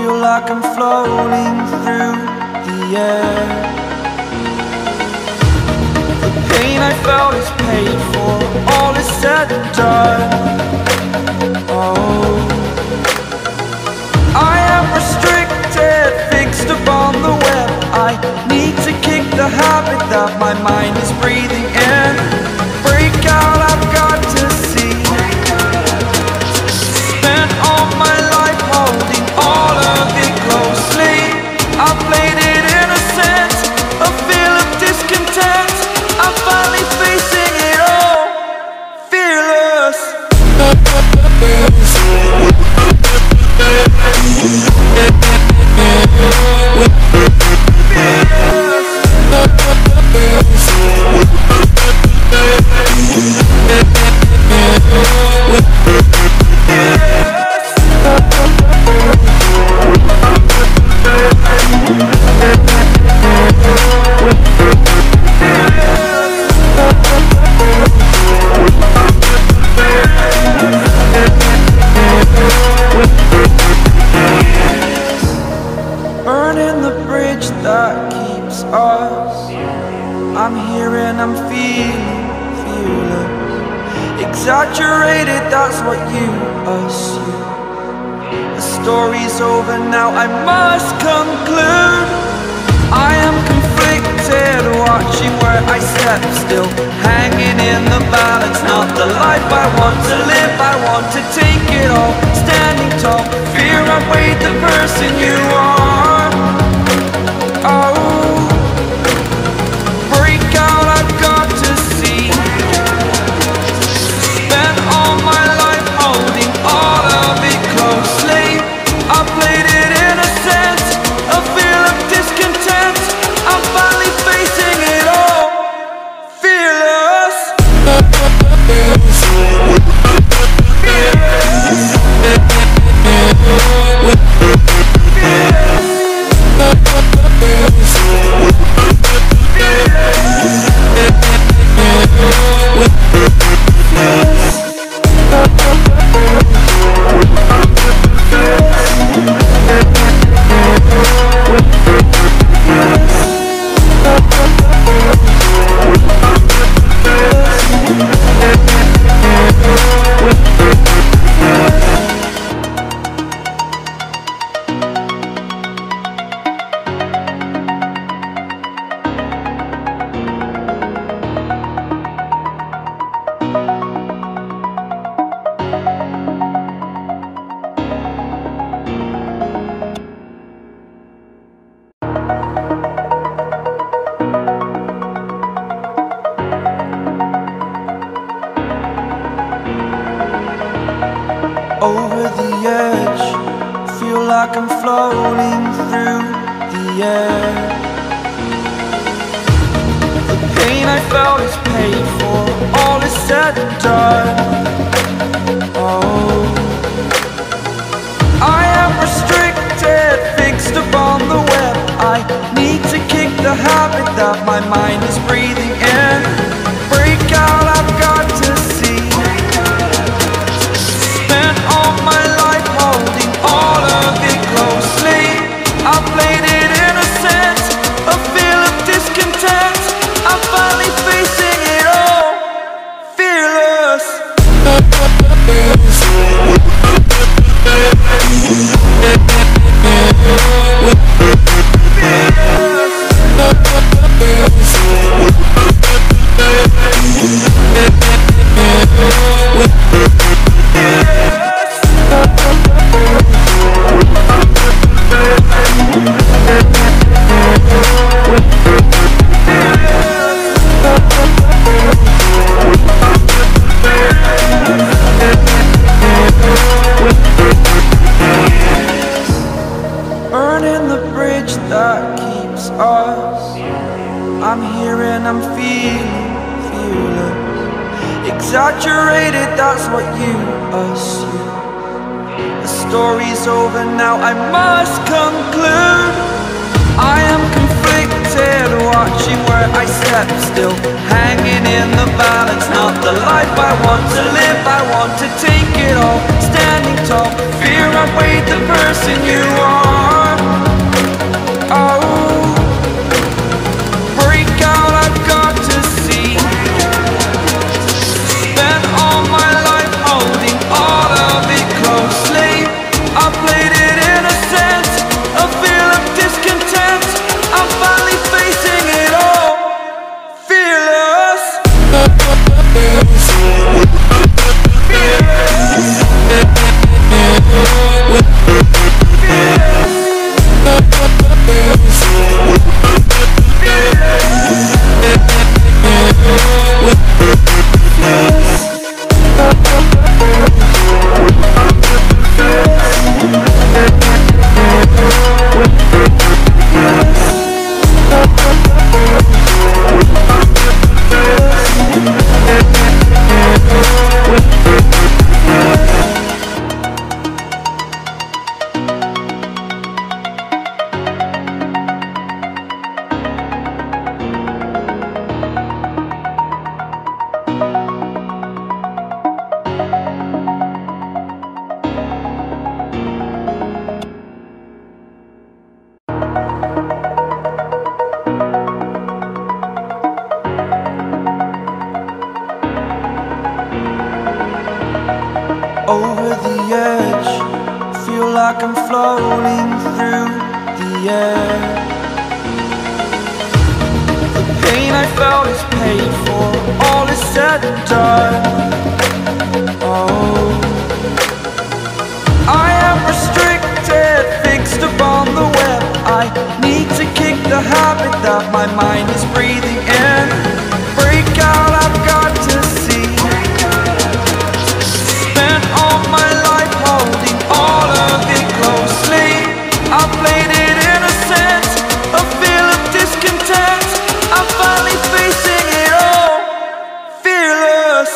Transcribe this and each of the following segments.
feel like I'm floating through the air. The pain I felt is paid for, all is said and done. Oh, I am restricted, fixed upon the web. I need to kick the habit that my mind is breathing in. Break out, I've got to see. Spent all my life holding all of it closely. I played it innocent, a feel of discontent. I'm finally facing it all, fearless. Burning the bridge that keeps us. I'm here and I'm feeling fearless. Exaggerated, that's what you assume. The story's over now, I must conclude. I am conflicted, watching where I step still, hanging in the balance. Not the life I want to live, I want to take it all. Standing tall, fear I weighed the person you are. Oh, break out, I've got to see. Spent all my life holding all of it closely. I played it innocent, a feel of discontent. I'm finally facing it all, fearless. Over the edge, feel like I'm floating through the air. The pain I felt is paid for, all is said and done. Oh, I am restricted, fixed upon the web. I need to kick the habit that my mind is breathing in. Break out, I've got to see. Spent all my life holding all of it closely. I played it innocent, a feel of discontent. I'm finally facing it all, fearless. Burning the bridge that keeps us. I'm here and I'm feeling fearless. Exaggerated, that's what you assume. The story's over now, I must conclude. I am conflicted, watching where I step still, hanging in the balance. Not the life I want to live, I want to take it all. Standing tall, fear I weighed the person you are. like I'm floating through the air. The pain I felt is paid for, all is said and done. Oh, I am restricted, fixed upon the web. I need to kick the habit that my mind is breathing in. Break out, I've got to see. Spent all my life holding all of it closely. I played it innocent, a feel of discontent. I'm finally facing it all, fearless.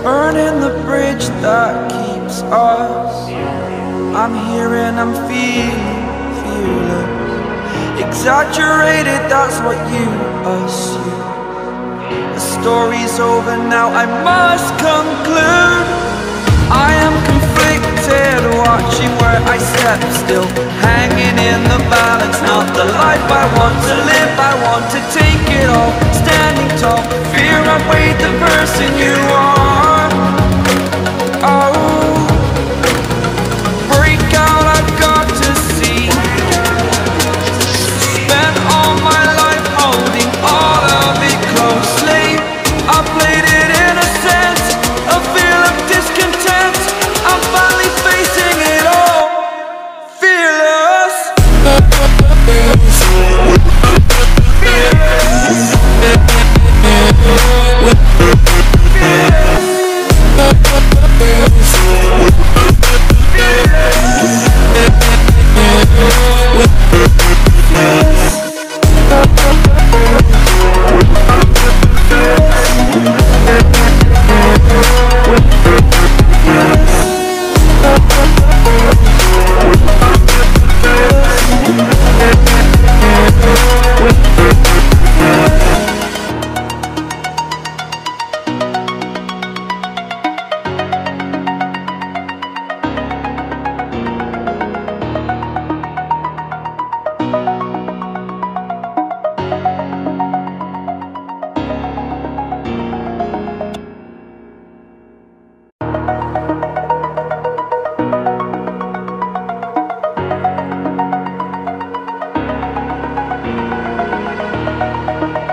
Burning the bridge that keeps us. I'm here and I'm feeling fearless. Exaggerated, that's what you assume. The story's over now, I must conclude. I am conflicted, watching where I step still, hanging in the balance. Not the life I want to live, I want to take it all. Standing tall, fear I've weighed the person you are. Oh, break out, I've got to see. Spent all my life holding all of it closely. I played it innocent, a feel of discontent. I'm finally facing it all, fearless.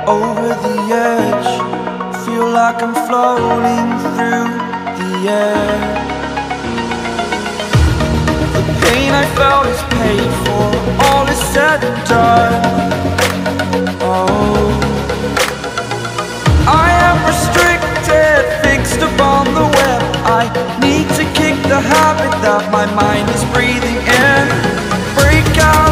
Over the edge, feel like I'm floating through the air. The pain I felt is paid for, all is said and done. Oh, I am restricted, fixed upon the web. I need to kick the habit that my mind is breathing in. Break out,